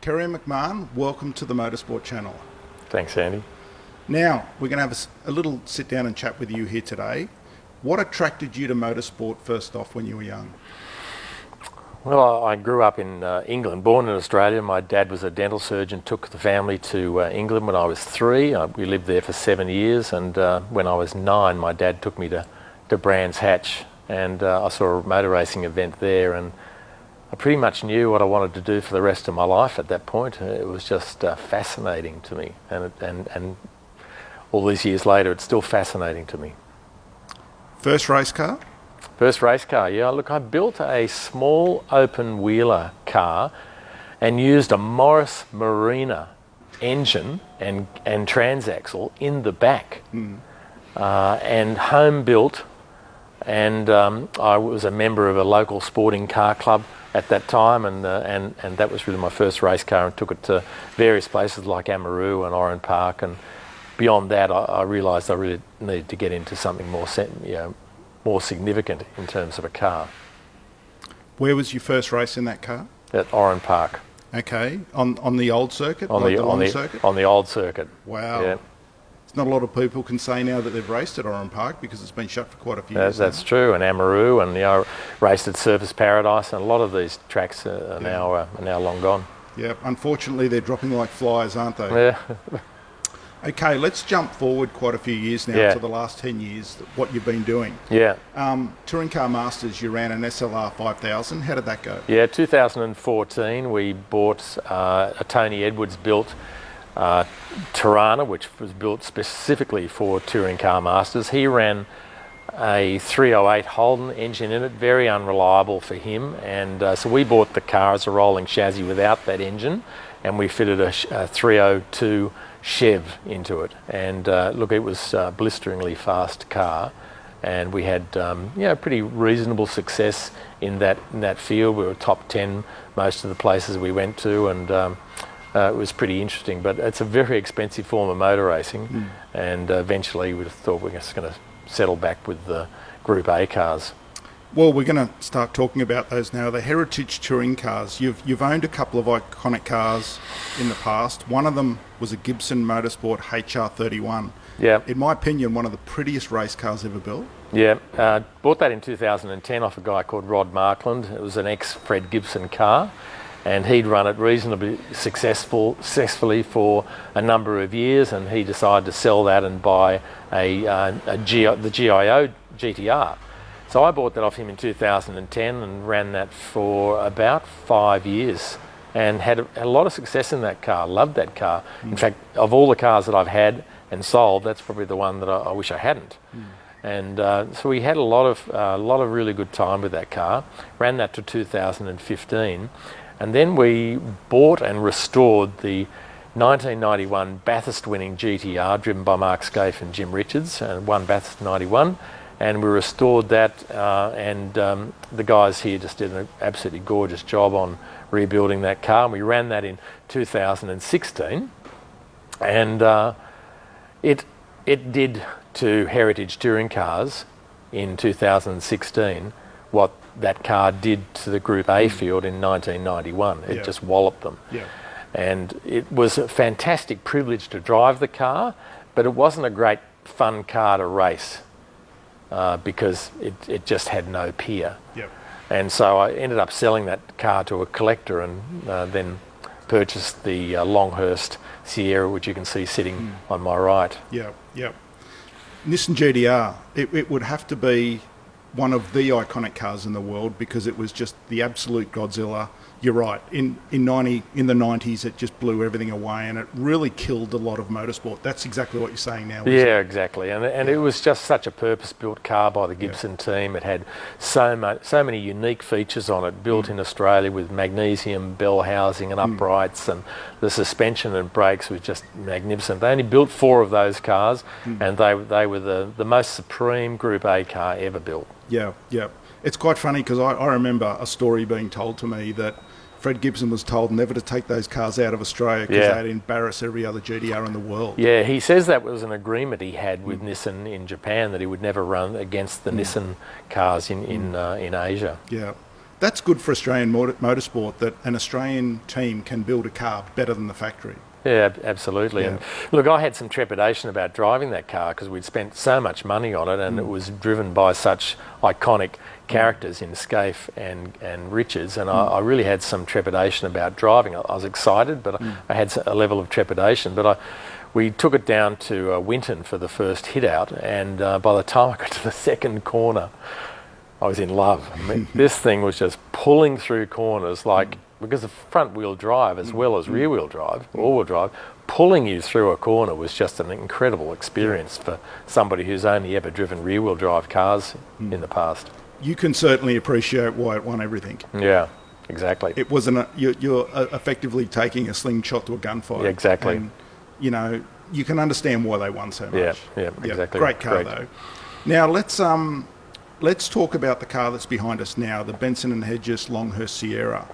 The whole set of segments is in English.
Carey McMahon, welcome to the Motorsport channel. Thanks, Andy. Now, we're going to have a little sit down and chat with you here today. What attracted you to motorsport first off when you were young? Well, I grew up in England, born in Australia. My dad was a dental surgeon, took the family to England when I was 3. We lived there for 7 years, and when I was 9, my dad took me to Brands Hatch, and I saw a motor racing event there, and I pretty much knew what I wanted to do for the rest of my life at that point. It was just fascinating to me, and all these years later, it's still fascinating to me. First race car? First race car, yeah. Look, I built a small open wheeler car and used a Morris Marina engine and transaxle in the back, and home built. And I was a member of a local sporting car club at that time, and that was really my first race car, and took it to various places like Amaroo and Oran Park. And beyond that, I realised I really needed to get into something more significant in terms of a car. Where was your first race in that car? At Oran Park. Okay, on the old circuit, on the old circuit. Wow. Yeah. Not a lot of people can say now that they've raced at Oran Park because it's been shut for quite a few years. That's true, and Amaroo, and raced at Surfers Paradise, and a lot of these tracks are now long gone. Yeah, unfortunately they're dropping like flies, aren't they? Yeah. Okay, let's jump forward quite a few years now to the last 10 years, what you've been doing. Yeah. Touring Car Masters, you ran an SLR 5000. How did that go? Yeah, 2014 we bought a Tony Edwards built Tirana, which was built specifically for Touring Car Masters. He ran a 308 Holden engine in it, very unreliable for him, and so we bought the car as a rolling chassis without that engine, and we fitted a 302 Chev into it. And look, it was a blisteringly fast car, and we had pretty reasonable success in that field. We were top 10 most of the places we went to, and it was pretty interesting, but it's a very expensive form of motor racing, and eventually we thought we're just going to settle back with the Group A cars. Well, we're going to start talking about those now. The heritage touring cars. You've owned a couple of iconic cars in the past. One of them was a Gibson Motorsport HR31. Yeah. In my opinion, one of the prettiest race cars ever built. Yeah, bought that in 2010 off a guy called Rod Markland. It was an ex-Fred Gibson car, and he'd run it reasonably successfully for a number of years, and he decided to sell that and buy the GIO GTR. So I bought that off him in 2010 and ran that for about 5 years, and had a lot of success in that car. Loved that car. In fact, of all the cars that I've had and sold, that's probably the one that I wish I hadn't. And so we had a lot of really good time with that car. Ran that to 2015. And then we bought and restored the 1991 Bathurst Winning GTR, driven by Mark Scaife and Jim Richards, and won Bathurst 91. And we restored that, and the guys here just did an absolutely gorgeous job on rebuilding that car. And we ran that in 2016, and it did to heritage touring cars in 2016 what that car did to the Group A field in 1991. It just walloped them. Yeah. And it was a fantastic privilege to drive the car, but it wasn't a great fun car to race because it just had no peer. Yep. And so I ended up selling that car to a collector, and then purchased the Longhurst Sierra, which you can see sitting on my right. Yeah, yeah. Nissan GTR, it would have to be one of the iconic cars in the world because it was just the absolute Godzilla. You're right. In the 90s, it just blew everything away, and it really killed a lot of motorsport. That's exactly what you're saying now. Yeah, exactly. And it was just such a purpose-built car by the Gibson team. It had so many unique features on it, built in Australia with magnesium bell housing and uprights, and the suspension and brakes was just magnificent. They only built 4 of those cars, and they were the most supreme Group A car ever built. Yeah, yeah. It's quite funny because I remember a story being told to me that Fred Gibson was told never to take those cars out of Australia because they'd embarrass every other GTR in the world. Yeah, he says that was an agreement he had with Nissan in Japan, that he would never run against the Nissan cars in Asia. Yeah. that's good for Australian motorsport, that an Australian team can build a car better than the factory. Yeah, absolutely. Yeah. And look, I had some trepidation about driving that car because we'd spent so much money on it, and it was driven by such iconic characters in Scaife and Richards, and I really had some trepidation about driving. I was excited, but I had a level of trepidation. But we took it down to Winton for the first hit out, and by the time I got to the second corner, I was in love. I mean, this thing was just pulling through corners like, because of front wheel drive as well as rear wheel drive, all wheel drive, pulling you through a corner was just an incredible experience for somebody who's only ever driven rear wheel drive cars in the past. You can certainly appreciate why it won everything. Yeah, exactly. It wasn't you're effectively taking a slingshot to a gunfight. Yeah, exactly. And, you know, you can understand why they won so much. Yeah, exactly. Great car though. Now let's talk about the car that's behind us now, the Benson and Hedges Longhurst Sierra.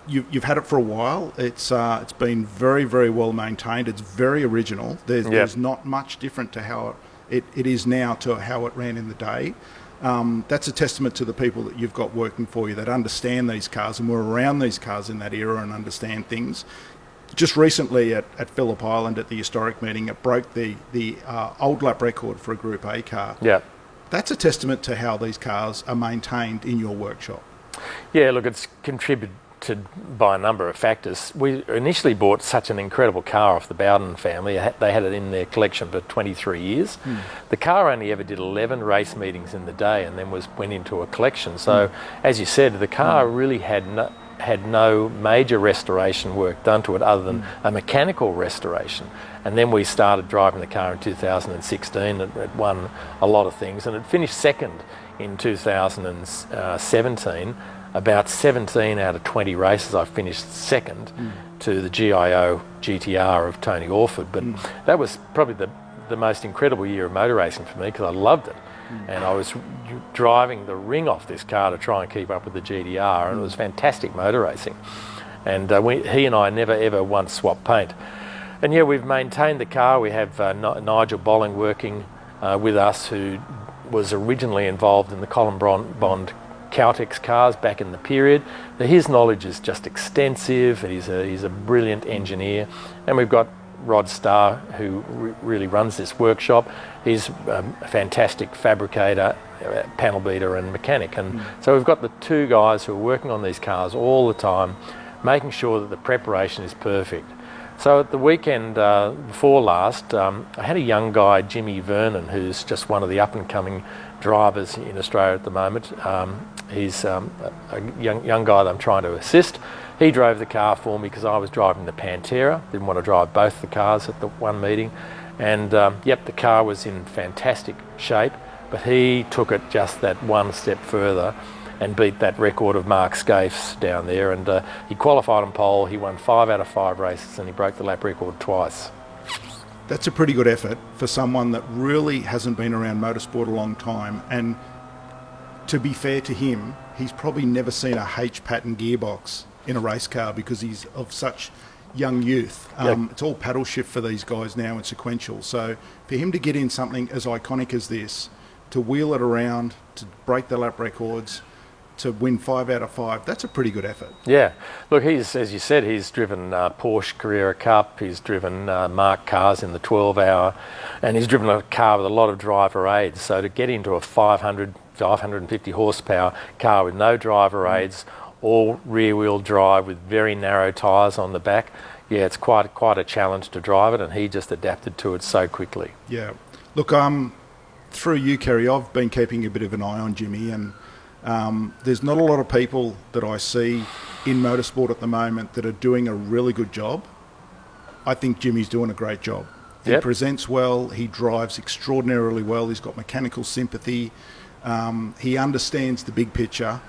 You've had it for a while. It's been very, very well maintained. It's very original. There's not much different to how it is now to how it ran in the day. That's a testament to the people that you've got working for you that understand these cars and were around these cars in that era and understand things. Just recently at Phillip Island at the historic meeting, it broke the old lap record for a Group A car. Yeah. That's a testament to how these cars are maintained in your workshop. Yeah, look, it's contributed by a number of factors. We initially bought such an incredible car off the Bowden family. They had it in their collection for 23 years. The car only ever did 11 race meetings in the day and then went into a collection. So, as you said, the car really had no major restoration work done to it other than a mechanical restoration. And then we started driving the car in 2016. It won a lot of things, and it finished second in 2017. About 17 out of 20 races I finished second to the GIO GTR of Tony Orford. But that was probably the most incredible year of motor racing for me because I loved it. And I was driving the ring off this car to try and keep up with the GTR, and it was fantastic motor racing. And he and I never ever once swapped paint. And yeah, we've maintained the car. We have Nigel Bolling working with us, who was originally involved in the Colin Bond Caltex cars back in the period. His knowledge is just extensive. He's a brilliant engineer. And we've got Rod Starr, who really runs this workshop. He's a fantastic fabricator, panel beater and mechanic. And so we've got the two guys who are working on these cars all the time, making sure that the preparation is perfect. So at the weekend before last, I had a young guy, Jimmy Vernon, who's just one of the up-and-coming drivers in Australia at the moment. He's a young guy that I'm trying to assist. He drove the car for me because I was driving the Pantera. Didn't want to drive both the cars at the one meeting. And the car was in fantastic shape, but he took it just that one step further and beat that record of Mark Scaife's down there. And he qualified on pole. He won 5 out of 5 races, and he broke the lap record twice. That's a pretty good effort for someone that really hasn't been around motorsport a long time. And to be fair to him, he's probably never seen a H-pattern gearbox in a race car because he's of such young youth. It's all paddle shift for these guys now and sequential. So for him to get in something as iconic as this, to wheel it around, to break the lap records, to win 5 out of 5, that's a pretty good effort. Yeah. Look, as you said, he's driven Porsche Carrera Cup, he's driven Mark cars in the 12-hour, and he's driven a car with a lot of driver aids. So to get into a 550 horsepower car with no driver aids, all rear-wheel drive with very narrow tyres on the back, it's quite a challenge to drive it, and he just adapted to it so quickly. Yeah. Look, through you, Carey, I've been keeping a bit of an eye on Jimmy, and there's not a lot of people that I see in motorsport at the moment that are doing a really good job. I think Jimmy's doing a great job. He presents well, he drives extraordinarily well, he's got mechanical sympathy, he understands the big picture.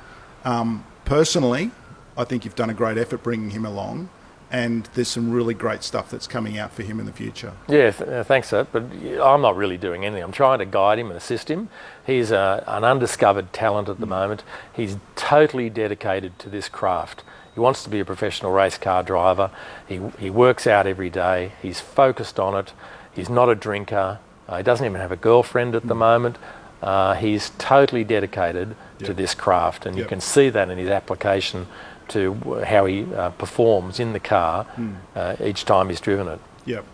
Personally, I think you've done a great effort bringing him along, and there's some really great stuff that's coming out for him in the future. Yeah, thanks, sir. But I'm not really doing anything. I'm trying to guide him and assist him. He's an undiscovered talent at the moment. He's totally dedicated to this craft. He wants to be a professional race car driver. He works out every day. He's focused on it. He's not a drinker. He doesn't even have a girlfriend at the moment. He's totally dedicated to this craft, and you can see that in his application to how he performs in the car each time he's driven it. Yep.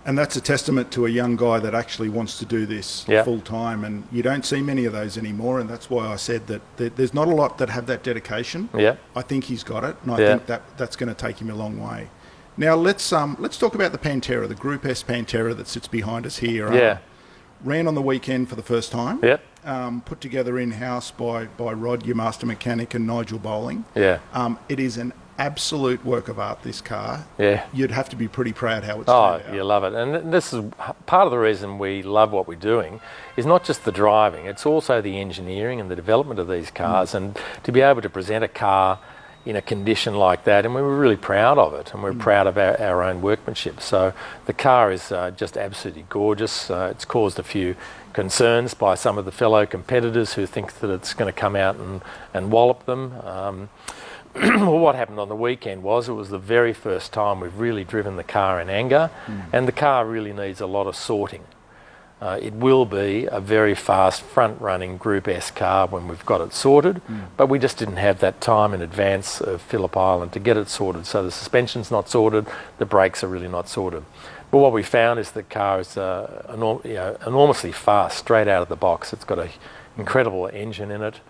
And that's a testament to a young guy that actually wants to do this full time, and you don't see many of those anymore, and that's why I said that there's not a lot that have that dedication. Yeah. I think he's got it, and I think that's going to take him a long way. Now let's talk about the Pantera, the Group S Pantera that sits behind us here. Ran on the weekend for the first time. Yep. Put together in-house by Rod, your master mechanic, and Nigel Bowling. Yeah. It is an absolute work of art, this car. Yeah. You'd have to be pretty proud how it's turned out. Oh, you love it. And this is part of the reason we love what we're doing is not just the driving, it's also the engineering and the development of these cars. And to be able to present a car in a condition like that, and we were really proud of it, and we're proud of our own workmanship. So the car is just absolutely gorgeous. It's caused a few concerns by some of the fellow competitors who think that it's going to come out and wallop them. Well, what happened on the weekend was it was the very first time we've really driven the car in anger, and the car really needs a lot of sorting. It will be a very fast front-running Group S car when we've got it sorted, but we just didn't have that time in advance of Phillip Island to get it sorted. So the suspension's not sorted, the brakes are really not sorted. But what we found is the car is enormously fast straight out of the box. It's got an incredible engine in it,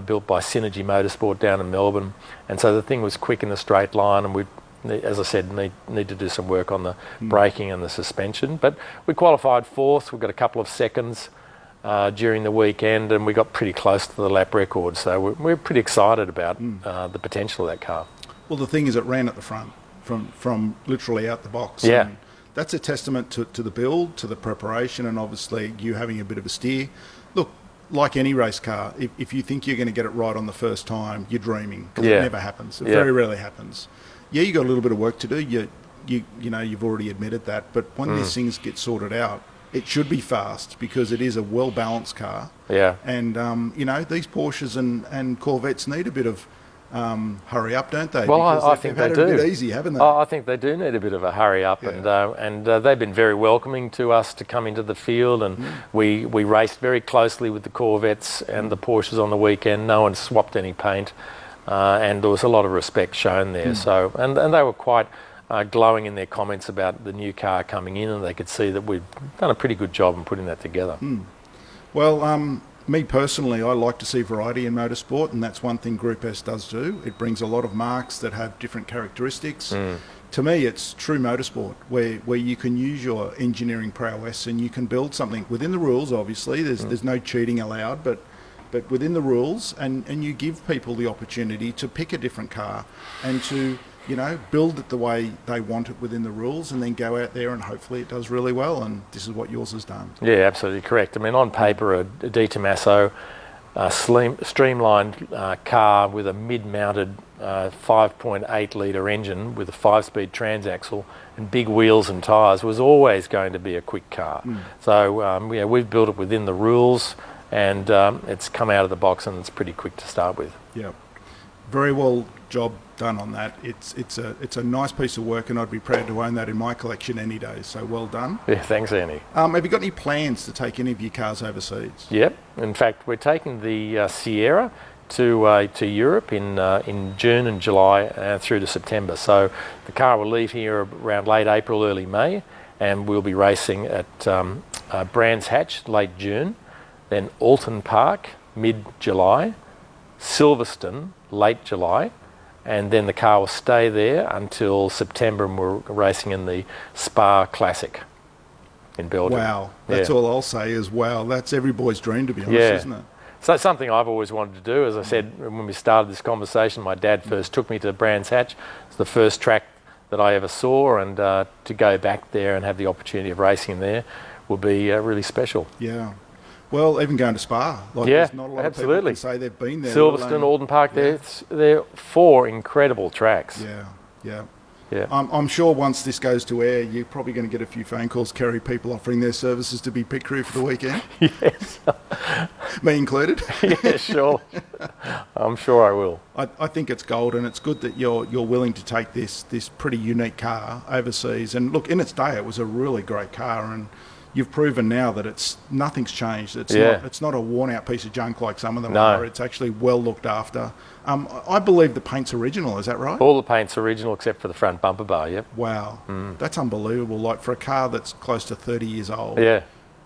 built by Synergy Motorsport down in Melbourne, and so the thing was quick in a straight line, and we, as I said, need to do some work on the braking and the suspension. But we qualified fourth. We got a couple of seconds during the weekend, and we got pretty close to the lap record. So we're pretty excited about the potential of that car. Well, the thing is, it ran at the front from literally out the box. Yeah. And that's a testament to the build, to the preparation, and obviously you having a bit of a steer. Look, like any race car, if you think you're going to get it right on the first time, you're dreaming, because it never happens. It very rarely happens. Yeah, you got a little bit of work to do. You know, you've already admitted that. But when these things get sorted out, it should be fast because it is a well-balanced car. Yeah. And, you know, these Porsches and Corvettes need a bit of hurry up, don't they? Well, because I think they do. They've had it a bit easy, haven't they? Oh, I think they do need a bit of a hurry up, and they've been very welcoming to us to come into the field, and we raced very closely with the Corvettes and the Porsches on the weekend. No one swapped any paint, and there was a lot of respect shown there. So, and they were quite glowing in their comments about the new car coming in, and they could see that we'd done a pretty good job in putting that together. Well, me personally, I like to see variety in motorsport, and that's one thing Group S does do. It brings a lot of marques that have different characteristics. To me, it's true motorsport, where you can use your engineering prowess and you can build something within the rules, obviously. There's no cheating allowed, but within the rules, and you give people the opportunity to pick a different car and to, you know, build it the way they want it within the rules, and then go out there and hopefully it does really well, and this is what yours has done. Yeah, absolutely correct. I mean, on paper, a Tomaso streamlined car with a mid-mounted 5.8 litre engine with a 5-speed transaxle and big wheels and tyres was always going to be a quick car. So we've built it within the rules, and it's come out of the box and it's pretty quick to start with. Yeah, very well job done on that. It's a nice piece of work, and I'd be proud to own that in my collection any day. So well done. Yeah, thanks, Andy. Have you got any plans to take any of your cars overseas? Yep. In fact, we're taking the Sierra to Europe in June and July through to September. So the car will leave here around late April, early May, and we'll be racing at Brands Hatch late June, then Alton Park mid-July, Silverstone late July, and then the car will stay there until September, and we're racing in the Spa Classic in Belgium. Wow, that's all I'll say is wow. That's every boy's dream, to be honest, isn't it? So that's something I've always wanted to do. As I said, when we started this conversation, my dad first took me to Brands Hatch. It's the first track that I ever saw, and to go back there and have the opportunity of racing there will be really special. Yeah. Well, even going to Spa, there's not a lot of people can say they've been there. Silverstone, Alton Park, they're 4 incredible tracks. Yeah. I'm sure once this goes to air, you're probably going to get a few phone calls, Carey, people offering their services to be pit crew for the weekend. Yes. Me included. Yeah, sure. I'm sure I will. I think it's gold, and it's good that you're willing to take this pretty unique car overseas. And look, in its day, it was a really great car, and you've proven now that nothing's changed. It's not a worn-out piece of junk like some of them No. are. It's actually well looked after. I believe the paint's original. Is that right? All the paint's original except for the front bumper bar, yep. Wow. That's unbelievable. Like for a car that's close to 30 years old. Yeah.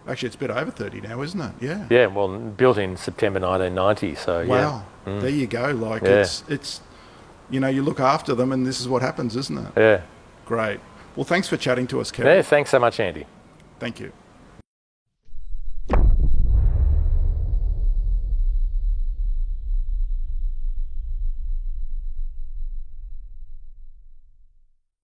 Actually, it's a bit over 30 now, isn't it? Yeah. Yeah, well, built in September 1990, so Wow. yeah. There you go. Like Yeah. it's you look after them and this is what happens, isn't it? Yeah. Great. Well, thanks for chatting to us, Kerry. Yeah, thanks so much, Andy. Thank you.